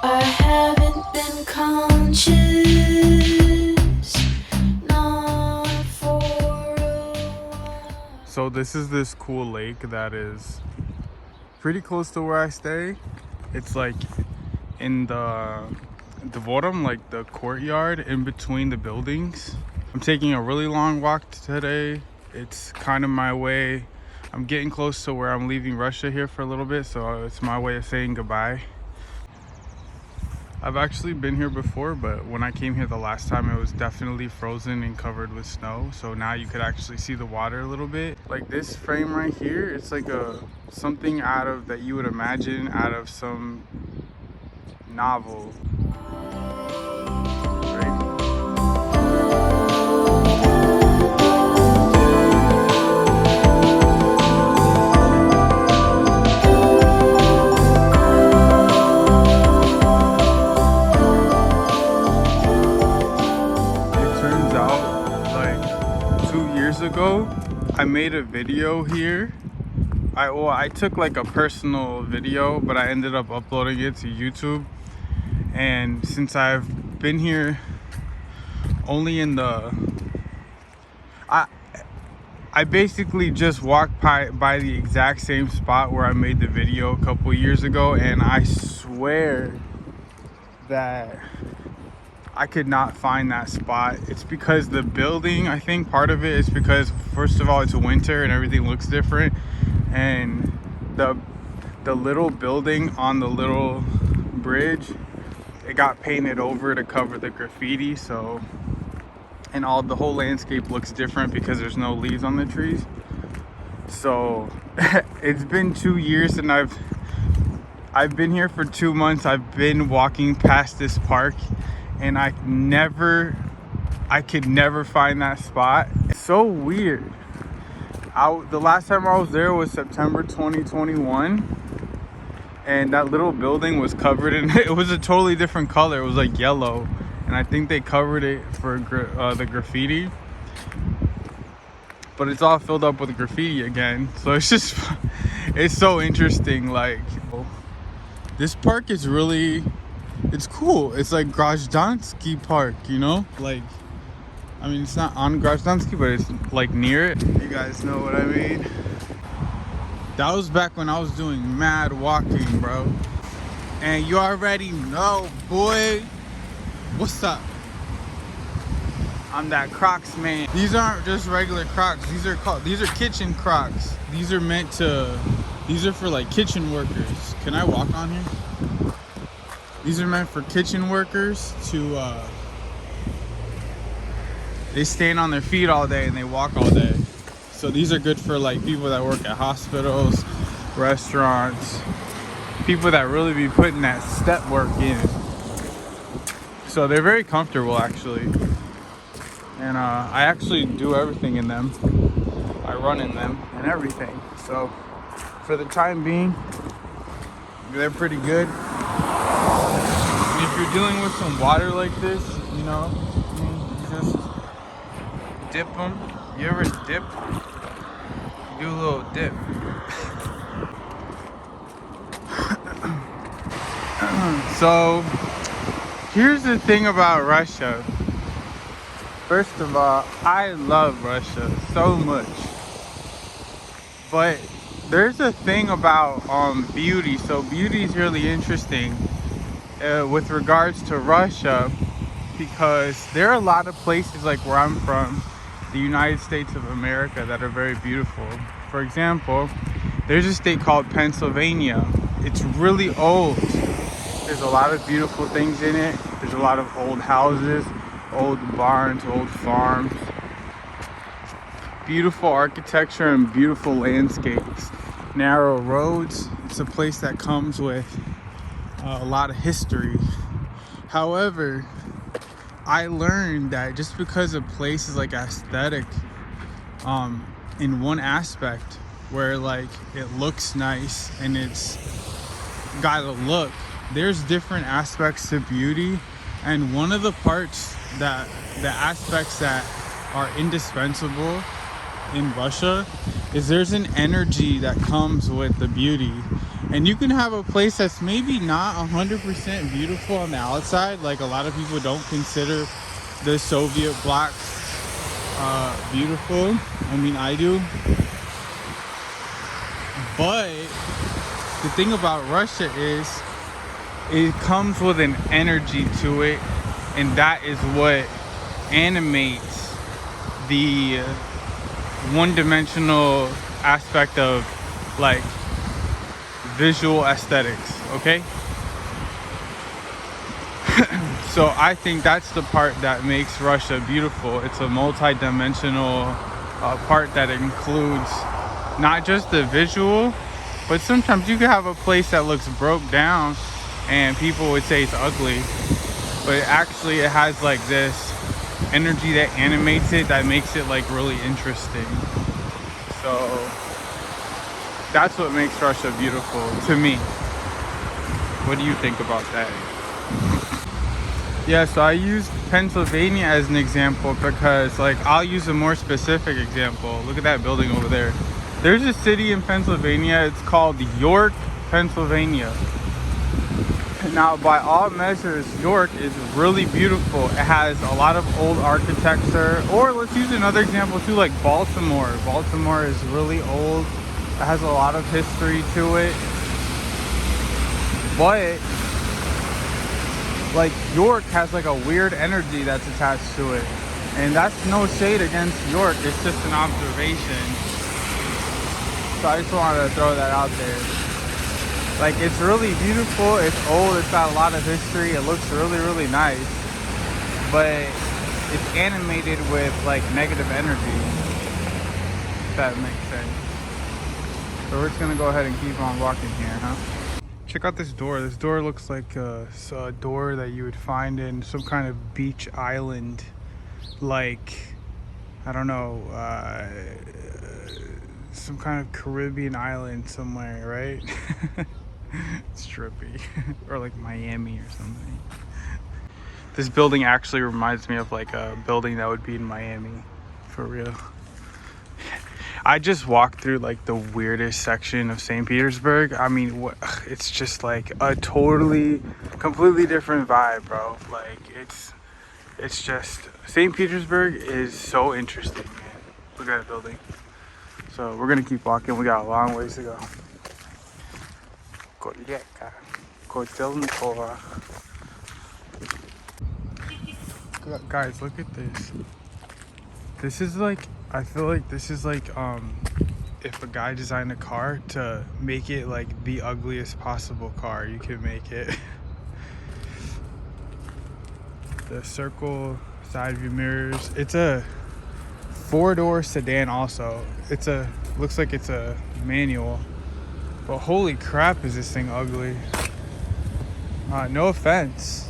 I haven't been conscious, not for a while. So this cool lake that is pretty close to where I stay. It's like in the bottom, like the courtyard in between the buildings. I'm taking a really long walk today. It's kind of my way. I'm getting close to where I'm leaving Russia here for a little bit, so it's my way of saying goodbye. I've actually been here before, but when I came here the last time, it was definitely frozen and covered with snow. So now you could actually see the water a little bit. Like this frame right here, it's like something out of that you would imagine out of some novel. Ago I made a video here. I took like a personal video, but I ended up uploading it to YouTube. And since I've been here only in the I basically just walked by the exact same spot where I made the video a couple years ago, and I swear that I could not find that spot. It's because the building, I think part of it is because first of all it's winter and everything looks different, and the little building on the little bridge, it got painted over to cover the graffiti, so and the whole landscape looks different because there's no leaves on the trees. So it's been 2 years and I've been here for 2 months. I've been walking past this park and I could never find that spot. It's so weird. The last time I was there was September 2021, and that little building was covered in it was a totally different color. It was like yellow, and I think they covered it for the graffiti, but it's all filled up with graffiti again. So it's so interesting. Like, this park is really, it's cool. It's like Grajdansky Park, you know? Like, I mean, it's not on Grajdansky, but it's like near it. You guys know what I mean? That was back when I was doing mad walking, bro. And you already know, boy. What's up? I'm that Crocs man. These aren't just regular Crocs. These are kitchen Crocs. These are for like kitchen workers. Can I walk on here? These are meant for kitchen workers to, they stand on their feet all day and they walk all day. So these are good for like people that work at hospitals, restaurants, people that really be putting that step work in. So they're very comfortable actually. And I actually do everything in them. I run in them and everything. So for the time being, they're pretty good. And if you're dealing with some water like this, you know, you just dip them. You ever dip? Do a little dip. So here's the thing about Russia. First of all, I love Russia so much. But there's a thing about beauty. So beauty is really interesting with regards to Russia, because there are a lot of places like where I'm from, the United States of America, that are very beautiful. For example, there's a state called Pennsylvania. It's really old. There's a lot of beautiful things in it. There's a lot of old houses, old barns, old farms, beautiful architecture and beautiful landscapes, narrow roads. It's a place that comes with a lot of history. However, I learned that just because a place is like aesthetic in one aspect, where like it looks nice and it's got a look, there's different aspects to beauty. And one of the parts the aspects that are indispensable in Russia is there's an energy that comes with the beauty. And you can have a place that's maybe not 100% beautiful on the outside. Like a lot of people don't consider the Soviet blocks beautiful. I mean, I do. But the thing about Russia is it comes with an energy to it, and that is what animates the one-dimensional aspect of like visual aesthetics, okay? So I think that's the part that makes Russia beautiful. It's a multi-dimensional part that includes not just the visual, but sometimes you can have a place that looks broke down and people would say it's ugly, but actually it has like this energy that animates it, that makes it like really interesting. So that's what makes Russia beautiful to me. What do you think about that? Yeah, so I used Pennsylvania as an example because like I'll use a more specific example. Look at that building over there. There's a city in Pennsylvania, it's called York, Pennsylvania. Now, by all measures, York is really beautiful. It has a lot of old architecture. Or let's use another example too, like Baltimore. Baltimore is really old. It has a lot of history to it. But like York has like a weird energy that's attached to it. And that's no shade against York. It's just an observation. So I just wanted to throw that out there. Like, it's really beautiful, it's old, it's got a lot of history, it looks really, really nice. But it's animated with, like, negative energy. If that makes sense. So we're just gonna go ahead and keep on walking here, huh? Check out this door. This door looks like a door that you would find in some kind of beach island. Like, I don't know, some kind of Caribbean island somewhere, right? It's trippy. Or like Miami or something. This building actually reminds me of like a building that would be in Miami, for real. I just walked through like the weirdest section of St. Petersburg. I mean, it's just like a completely different vibe, bro. Like it's just, St. Petersburg is so interesting, man. Look at that building. So we're gonna keep walking. We got a long ways to go. Guys, look at this. This is like, I feel like this is like if a guy designed a car to make it like the ugliest possible car you can make it. The circle side view mirrors. It's a 4-door sedan also. Looks like it's a manual. But holy crap, is this thing ugly. No offense.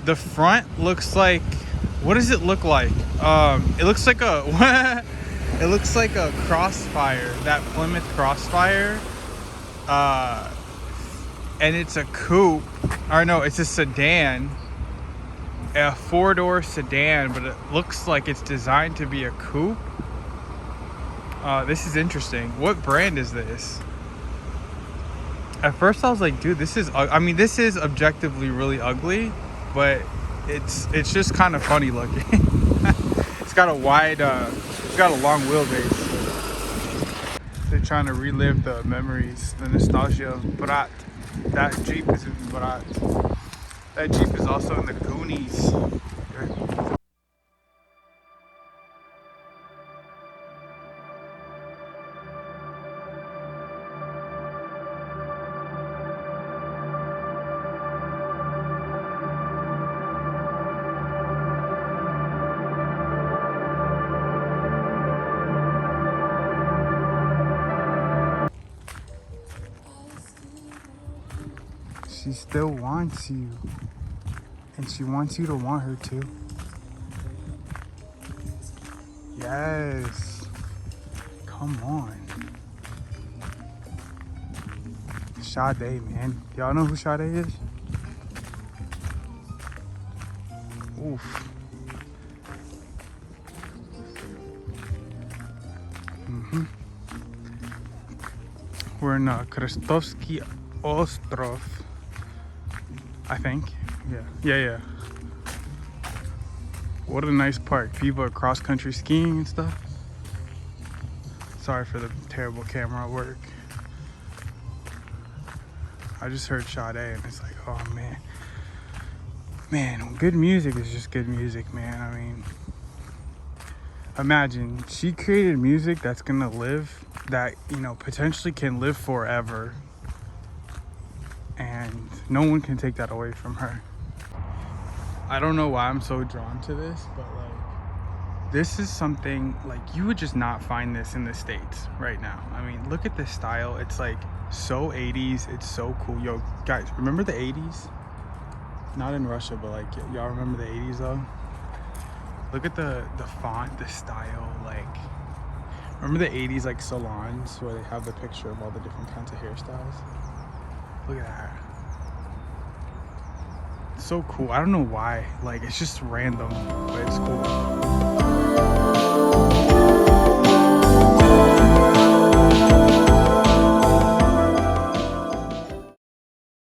The front looks like, what does it look like? It looks like a it looks like a Crossfire, that Plymouth Crossfire. And it's a coupe, or no, it's a sedan. A 4-door sedan, but it looks like it's designed to be a coupe. This is interesting. What brand is this? At first I was like, dude, this is, I mean, this is objectively really ugly, but it's just kind of funny looking. It's got a wide, it's got a long wheelbase. They're trying to relive the memories, the nostalgia of Brat. That Jeep is in Brat. That Jeep is also in the Goonies. She still wants you. And she wants you to want her too. Yes. Come on. Sade, man. Y'all know who Sade is? Oof. We're in Krestovsky Ostrov, I think. Yeah. What a nice park. People are cross-country skiing and stuff. Sorry for the terrible camera work. I just heard Sade and it's like, oh man. Man, good music is just good music, man. I mean, imagine she created music that's gonna live, that, you know, potentially can live forever. And no one can take that away from her. I don't know why I'm so drawn to this, but like, this is something like you would just not find this in the States right now. I mean, look at this style. It's like so 80s. It's so cool. Yo, guys, remember the 80s? Not in Russia, but like, y'all remember the 80s though? Look at the font, the style. Like, remember the 80s like salons where they have the picture of all the different kinds of hairstyles? Look at that. So cool. I don't know why. Like, it's just random, but it's cool.